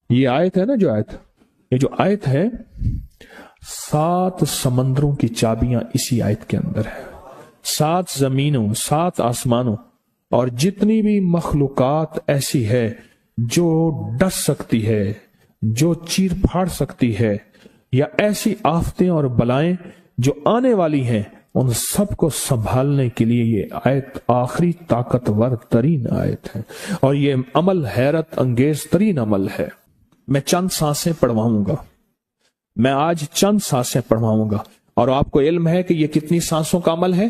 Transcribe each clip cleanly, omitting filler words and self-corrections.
یہ آیت ہے نا جو آیت، یہ جو آیت ہے 7 سمندروں کی چابیاں اسی آیت کے اندر ہے، 7 زمینوں 7 آسمانوں اور جتنی بھی مخلوقات ایسی ہے جو ڈس سکتی ہے، جو چیر پھاڑ سکتی ہے، یا ایسی آفتیں اور بلائیں جو آنے والی ہیں، ان سب کو سنبھالنے کے لیے یہ آیت آخری طاقتور ترین آیت ہے، اور یہ عمل حیرت انگیز ترین عمل ہے۔ میں چند سانسیں پڑھواؤں گا، میں آج چند سانسیں پڑھواؤں گا، اور آپ کو علم ہے کہ یہ کتنی سانسوں کا عمل ہے؟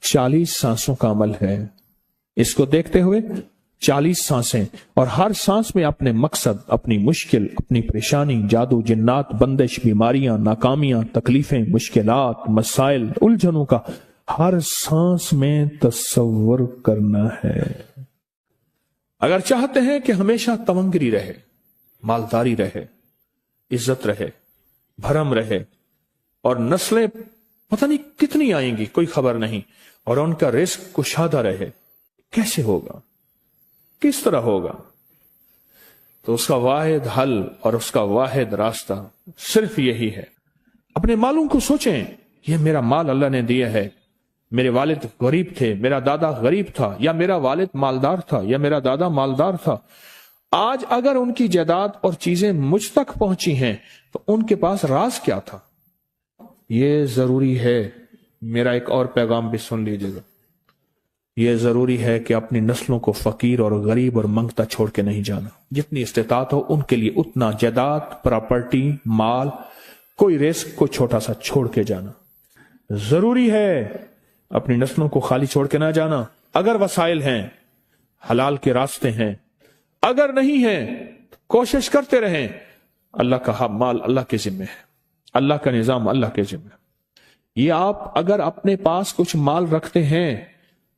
40 سانسوں کا عمل ہے۔ اس کو دیکھتے ہوئے 40 سانسیں، اور ہر سانس میں اپنے مقصد، اپنی مشکل، اپنی پریشانی، جادو، جنات، بندش، بیماریاں، ناکامیاں، تکلیفیں، مشکلات، مسائل، الجھنوں کا ہر سانس میں تصور کرنا ہے۔ اگر چاہتے ہیں کہ ہمیشہ تمنگری رہے، مالداری رہے، عزت رہے، بھرم رہے، اور نسلیں پتہ نہیں کتنی آئیں گی کوئی خبر نہیں، اور ان کا رزق کشادہ رہے، کیسے ہوگا؟ کس طرح ہوگا؟ تو اس کا واحد حل اور اس کا واحد راستہ صرف یہی ہے۔ اپنے مالوں کو سوچیں، یہ میرا مال اللہ نے دیا ہے، میرے والد غریب تھے، میرا دادا غریب تھا، یا میرا والد مالدار تھا، یا میرا دادا مالدار تھا۔ آج اگر ان کی جائیداد اور چیزیں مجھ تک پہنچی ہیں تو ان کے پاس راز کیا تھا؟ یہ ضروری ہے، میرا ایک اور پیغام بھی سن لیجیے گا، یہ ضروری ہے کہ اپنی نسلوں کو فقیر اور غریب اور منگتا چھوڑ کے نہیں جانا۔ جتنی استطاعت ہو ان کے لیے اتنا جائیداد، پراپرٹی، مال، کوئی رزق کو چھوٹا سا چھوڑ کے جانا ضروری ہے۔ اپنی نسلوں کو خالی چھوڑ کے نہ جانا۔ اگر وسائل ہیں، حلال کے راستے ہیں، اگر نہیں ہیں کوشش کرتے رہیں۔ اللہ کا مال اللہ کے ذمہ ہے، اللہ کا نظام اللہ کے ذمہ ہے۔ یہ آپ اگر اپنے پاس کچھ مال رکھتے ہیں،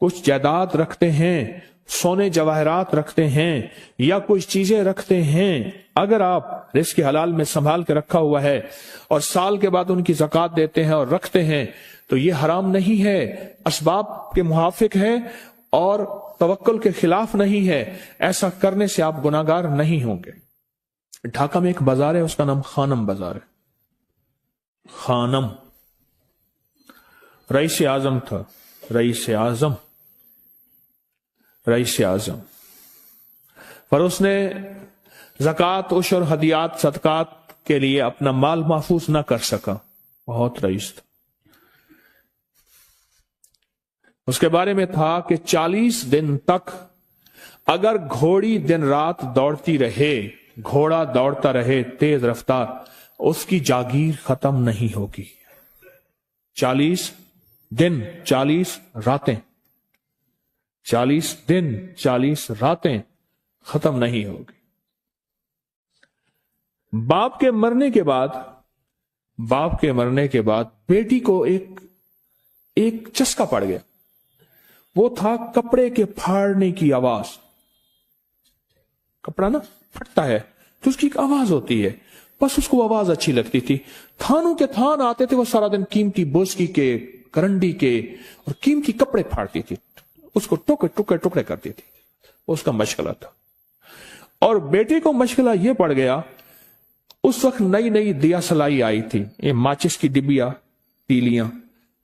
کچھ جائیداد رکھتے ہیں، سونے جواہرات رکھتے ہیں، یا کچھ چیزیں رکھتے ہیں، اگر آپ رزق حلال میں سنبھال کے رکھا ہوا ہے اور سال کے بعد ان کی زکوٰۃ دیتے ہیں اور رکھتے ہیں، تو یہ حرام نہیں ہے، اسباب کے موافق ہے اور توکل کے خلاف نہیں ہے۔ ایسا کرنے سے آپ گناہگار نہیں ہوں گے۔ ڈھاکہ میں ایک بازار ہے، اس کا نام خانم بازار ہے۔ خانم رئیس اعظم تھا، رئیس اعظم پر اس نے زکوٰۃ، عشر، ہدیات، صدقات کے لیے اپنا مال محفوظ نہ کر سکا، بہت رئیس تھا۔ اس کے بارے میں تھا کہ 40 دن تک اگر گھوڑی دن رات دوڑتی رہے، گھوڑا دوڑتا رہے تیز رفتار، اس کی جاگیر ختم نہیں ہوگی۔ 40 دن 40 راتیں، 40 دن 40 راتیں ختم نہیں ہوگی۔ باپ کے مرنے کے بعد بیٹی کو ایک چسکا پڑ گیا، وہ تھا کپڑے کے پھاڑنے کی آواز۔ کپڑا نا پھٹتا ہے تو اس کی ایک آواز ہوتی ہے، بس اس کو آواز اچھی لگتی تھی۔ تھانوں کے تھان آتے تھے، وہ سارا دن قیمتی بوسکی کے، کرنڈی کے اور قیمتی کپڑے پھاڑتی تھی، اس کو ٹکڑے کرتی تھی، اس کا مشغلہ تھا۔ اور بیٹے کو مشغلہ یہ پڑ گیا، اس وقت نئی دیا سلائی آئی تھی، یہ ماچس کی ڈبیاں، تیلیاں،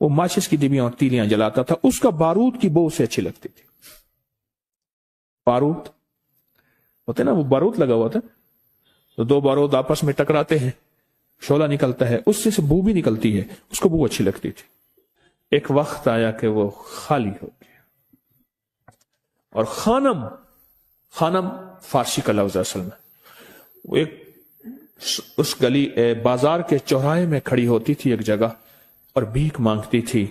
وہ ماچس کی ڈبیاں اور تیلیاں جلاتا تھا، اس کا بارود کی بو اسے اچھی لگتی تھی۔ بارود ہوتے نا، وہ بارود لگا ہوا تھا، تو 2 بارود آپس میں ٹکراتے ہیں، شعلہ نکلتا ہے، اس سے بو بھی نکلتی ہے، اس کو بو اچھی لگتی تھی۔ ایک وقت آیا کہ وہ خالی ہو گیا، اور خانم فارسی کا لفظ اصل میں، وہ ایک اس گلی بازار کے چوراہے میں کھڑی ہوتی تھی ایک جگہ اور بھیک مانگتی تھی،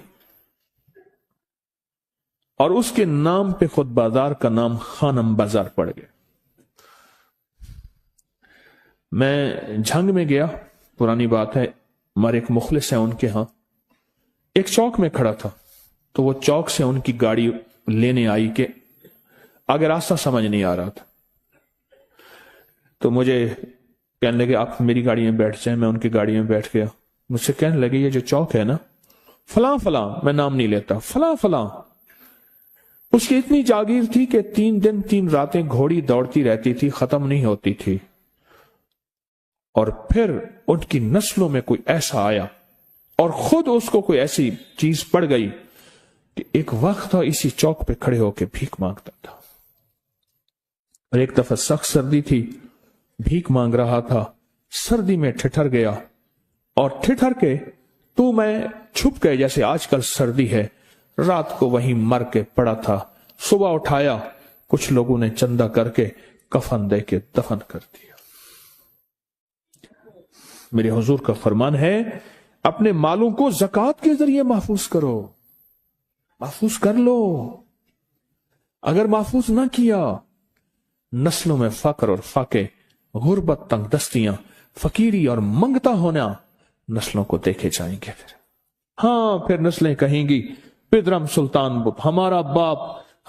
اور اس کے نام پہ خود بازار کا نام خانم بازار پڑ گیا۔ میں جھنگ میں گیا، پرانی بات ہے، ہمارے ایک مخلص ہیں ان کے ہاں، ایک چوک میں کھڑا تھا، تو وہ چوک سے ان کی گاڑی لینے آئی کہ آگے راستہ سمجھ نہیں آ رہا تھا، تو مجھے کہنے لگے آپ میری گاڑی میں بیٹھ جائیں۔ میں ان کی گاڑی میں بیٹھ گیا، مجھ سے کہنے لگے یہ جو چوک ہے نا، فلاں میں نام نہیں لیتا، فلاں اس کی اتنی جاگیر تھی کہ 3 دن 3 راتیں گھوڑی دوڑتی رہتی تھی، ختم نہیں ہوتی تھی۔ اور پھر ان کی نسلوں میں کوئی ایسا آیا اور خود اس کو کوئی ایسی چیز پڑ گئی کہ ایک وقت تھا اسی چوک پہ کھڑے ہو کے بھیک مانگتا تھا، اور ایک دفعہ سخت سردی تھی، بھیک مانگ رہا تھا، سردی میں ٹھٹر گیا، اور ٹھٹر کے تو میں چھپ گئے جیسے آج کل سردی ہے، رات کو وہیں مر کے پڑا تھا، صبح اٹھایا، کچھ لوگوں نے چندہ کر کے کفن دے کے دفن کر دیا۔ میرے حضور کا فرمان ہے اپنے مالوں کو زکوٰۃ کے ذریعے محفوظ کرو، محفوظ کر لو۔ اگر محفوظ نہ کیا، نسلوں میں فقر اور فاقے، غربت، تنگ دستیاں، فقیری اور منگتا ہونا نسلوں کو دیکھے جائیں گے۔ پھر نسلیں کہیں گی پدرم سلطان بت، ہمارا باپ،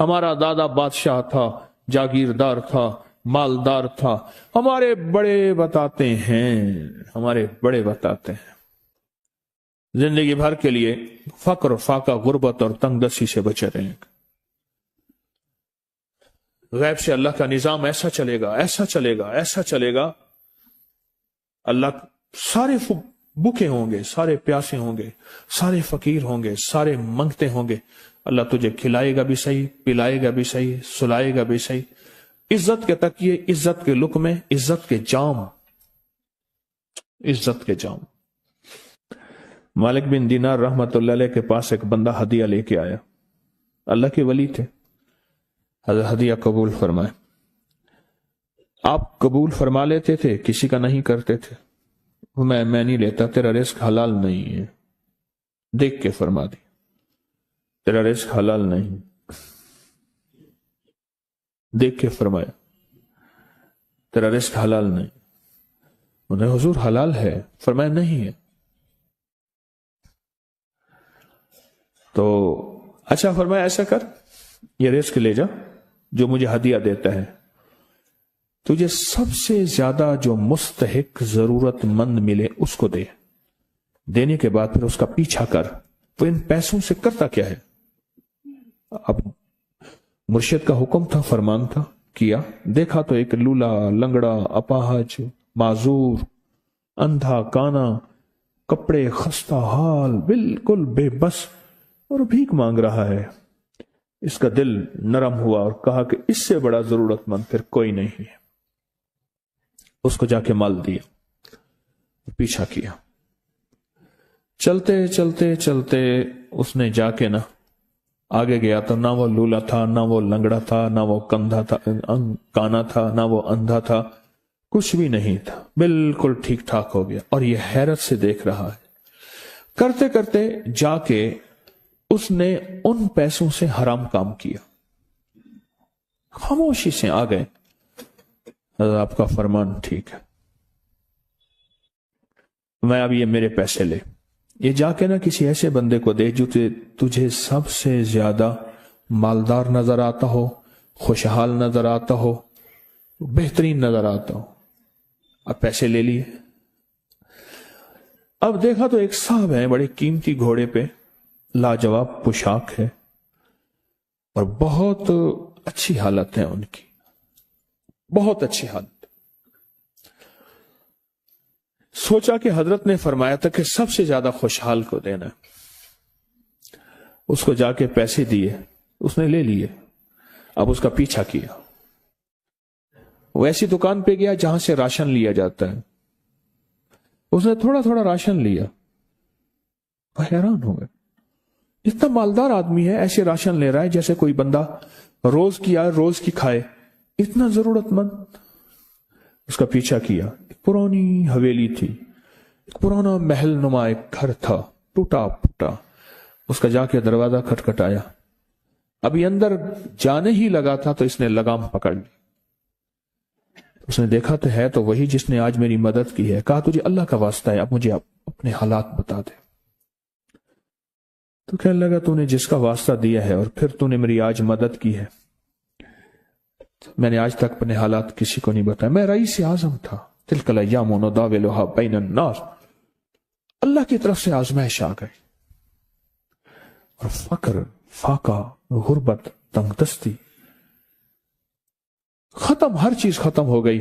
ہمارا دادا بادشاہ تھا، جاگیردار تھا، مالدار تھا، ہمارے بڑے بتاتے ہیں زندگی بھر کے لیے فقر، فاقہ، غربت اور تنگ دستی سے بچے رہیں گے۔ غیب سے اللہ کا نظام ایسا چلے گا، ایسا چلے گا، ایسا چلے گا، اللہ سارے بھوکے ہوں گے، سارے پیاسے ہوں گے، سارے فقیر ہوں گے، سارے منگتے ہوں گے، اللہ تجھے کھلائے گا بھی صحیح، پلائے گا بھی صحیح، سلائے گا بھی صحیح، عزت کے تکیے، عزت کے لقمے، عزت کے جام، عزت کے جام۔ مالک بن دینار رحمت اللہ علیہ کے پاس ایک بندہ ہدیہ لے کے آیا، اللہ کے ولی تھے، حضرت ہدیہ قبول فرمائے۔ آپ قبول فرما لیتے تھے، کسی کا نہیں کرتے تھے۔ میں نہیں لیتا، تیرا رزق حلال نہیں ہے، دیکھ کے فرما دی، تیرا رزق حلال نہیں، دیکھ کے فرمایا تیرا رزق حلال نہیں۔ انہیں حضور حلال ہے، فرمایا نہیں ہے۔ تو اچھا فرمایا ایسا کر، یہ رزق لے جا جو مجھے ہدیہ دیتا ہے، تجھے سب سے زیادہ جو مستحق ضرورت مند ملے اس کو دے، دینے کے بعد پھر اس کا پیچھا کر، وہ ان پیسوں سے کرتا کیا ہے۔ اب مرشد کا حکم تھا، فرمان تھا، کیا، دیکھا تو ایک لولا، لنگڑا، اپاہج، معذور، اندھا، کانا، کپڑے خستہ حال، بالکل بے بس، اور بھیک مانگ رہا ہے۔ اس کا دل نرم ہوا اور کہا کہ اس سے بڑا ضرورت مند پھر کوئی نہیں ہے۔ اس کو جا کے مال دیا، پیچھا کیا، چلتے چلتے چلتے اس نے جا کے نا آگے گیا تو نہ وہ لولا تھا، نہ وہ لنگڑا تھا، نہ وہ کندھا تھا، کانا تھا، نہ وہ اندھا تھا، کچھ بھی نہیں تھا، بالکل ٹھیک ٹھاک ہو گیا، اور یہ حیرت سے دیکھ رہا ہے۔ کرتے کرتے جا کے اس نے ان پیسوں سے حرام کام کیا، خاموشی سے آ گئے، آپ کا فرمان ٹھیک ہے، میں اب یہ میرے پیسے لے، یہ جا کے نا کسی ایسے بندے کو دے جو تجھے سب سے زیادہ مالدار نظر آتا ہو، خوشحال نظر آتا ہو، بہترین نظر آتا ہو۔ اب پیسے لے لیے، اب دیکھا تو ایک صاحب ہے، بڑے قیمتی گھوڑے پہ، لاجواب پوشاک ہے، اور بہت اچھی حالت ہے ان کی، بہت اچھی حالت۔ سوچا کہ حضرت نے فرمایا تھا کہ سب سے زیادہ خوشحال کو دینا، اس کو جا کے پیسے دیے، اس نے لے لیے، اب اس کا پیچھا کیا، وہ ایسی دکان پہ گیا جہاں سے راشن لیا جاتا ہے، اس نے تھوڑا تھوڑا راشن لیا، وہ حیران ہو گئے، اتنا مالدار آدمی ہے، ایسے راشن لے رہا ہے جیسے کوئی بندہ روز کی آئے روز کی کھائے، اتنا ضرورت مند۔ اس کا پیچھا کیا، ایک پرانی حویلی تھی، ایک پرانا محل نما ایک گھر تھا، ٹوٹا پھوٹا، اس کا جا کے دروازہ کھٹکھٹایا، ابھی اندر جانے ہی لگا تھا تو اس نے لگام پکڑ لی، اس نے دیکھا تو ہے تو وہی جس نے آج میری مدد کی ہے، کہا تجھے اللہ کا واسطہ ہے اب مجھے اپنے حالات بتا دے، تو کہنے لگا تو نے جس کا واسطہ دیا ہے اور پھر تو نے میری آج مدد کی ہے، میں نے آج تک اپنے حالات کسی کو نہیں بتایا، میں رئیس اعظم تھا، تلک الایام نداولھا بین الناس، اللہ کی طرف سے آزمائش آ گئی، اور فقر، فاقہ، غربت، تنگ دستی ختم، ہر چیز ختم ہو گئی،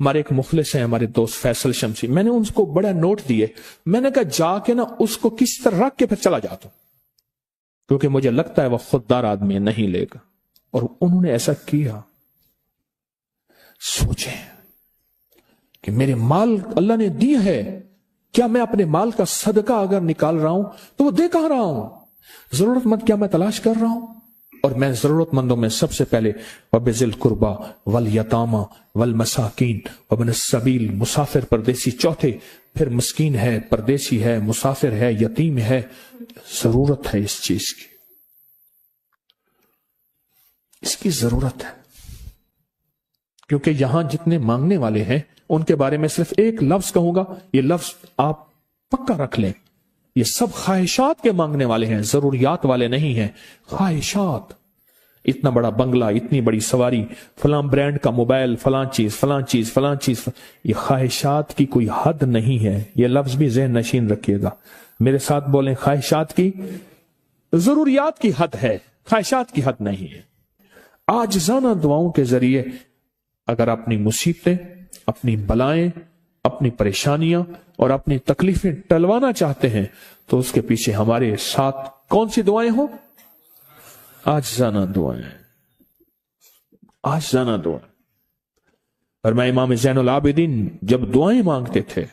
ہمارے ایک مخلص ہیں ہمارے دوست فیصل شمسی، میں نے ان کو بڑا نوٹ دیے، میں نے کہا جا کے نا اس کو کس طرح رکھ کے پھر چلا جاتا ہوں، کیونکہ مجھے لگتا ہے وہ خوددار آدمی نہیں لے گا، اور انہوں نے ایسا کیا۔ سوچیں کہ میرے مال اللہ نے دی ہے، کیا میں اپنے مال کا صدقہ اگر نکال رہا ہوں تو وہ دے کہاں رہا ہوں؟ ضرورت مند کیا میں تلاش کر رہا ہوں؟ اور میں ضرورت مندوں میں سب سے پہلے وَبِذِي الْقُرْبَى وَالْيَتَامَى وَالْمَسَاكِينِ وَابْنِ السَّبِيلِ، مسافر پردیسی چوتھے، پھر مسکین ہے، پردیسی ہے، مسافر ہے، یتیم ہے۔ ضرورت ہے اس چیز کی، اس کی ضرورت ہے، کیونکہ یہاں جتنے مانگنے والے ہیں ان کے بارے میں صرف ایک لفظ کہوں گا، یہ لفظ آپ پکا رکھ لیں، یہ سب خواہشات کے مانگنے والے ہیں، ضروریات والے نہیں ہیں، خواہشات۔ اتنا بڑا بنگلہ، اتنی بڑی سواری، فلاں برانڈ کا موبائل، فلاں چیز فلاں چیز فلاں چیز، یہ خواہشات کی کوئی حد نہیں ہے، یہ لفظ بھی ذہن نشین رکھیے گا، میرے ساتھ بولیں، خواہشات کی، ضروریات کی حد ہے، خواہشات کی حد نہیں ہے۔ عاجزانہ دعاؤں کے ذریعے اگر اپنی مصیبتیں، اپنی بلائیں، اپنی پریشانیاں اور اپنی تکلیفیں ٹلوانا چاہتے ہیں تو اس کے پیچھے ہمارے ساتھ کون سی دعائیں ہوں؟ عاجزانہ دعائیں، عاجزانہ دعائیں۔ اور میں امام زین العابدین جب دعائیں مانگتے تھے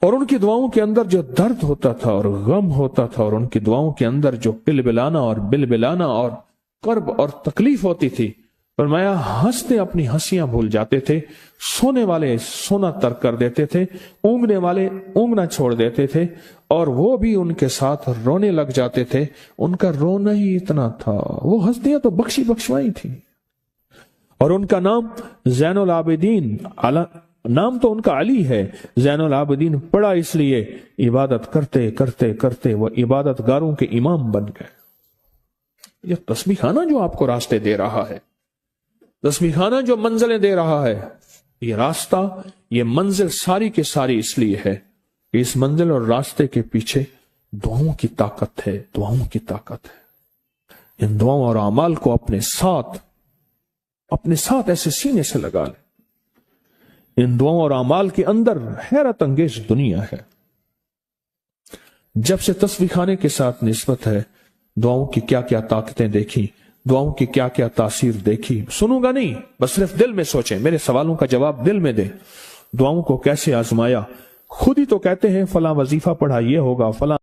اور ان کی دعاؤں کے اندر جو درد ہوتا تھا اور غم ہوتا تھا، اور ان کی دعاؤں کے اندر جو پلبلانا اور بلبلانا اور کرب اور تکلیف ہوتی تھی، فرمایا ہنستے اپنی ہنسیاں بھول جاتے تھے، سونے والے سونا ترک کر دیتے تھے، اونگنے والے اونگنا چھوڑ دیتے تھے، اور وہ بھی ان کے ساتھ رونے لگ جاتے تھے۔ ان کا رونا ہی اتنا تھا، وہ ہنسیاں تو بخشی بخشوائی تھی، اور ان کا نام زین العابدین، نام تو ان کا علی ہے، زین العابدین پڑا اس لیے عبادت کرتے کرتے کرتے وہ عبادت گاروں کے امام بن گئے۔ یہ تسبیح خانہ جو آپ کو راستے دے رہا ہے، تسبیح خانہ جو منزلیں دے رہا ہے، یہ راستہ، یہ منزل ساری کے ساری اس لیے ہے کہ اس منزل اور راستے کے پیچھے دعاؤں کی طاقت ہے، دعاؤں کی طاقت ہے۔ ان دعاؤں اور اعمال کو اپنے ساتھ ایسے سینے سے لگا لیں۔ ان دعاؤں اور اعمال کے اندر حیرت انگیز دنیا ہے۔ جب سے تسبیح خانے کے ساتھ نسبت ہے، دعاؤں کی کیا کیا طاقتیں دیکھی، دعاؤں کی کیا کیا تاثیر دیکھی۔ سنوں گا نہیں، بس صرف دل میں سوچیں، میرے سوالوں کا جواب دل میں دیں۔ دعاؤں کو کیسے آزمایا، خود ہی تو کہتے ہیں فلاں وظیفہ پڑھا یہ ہوگا، فلاں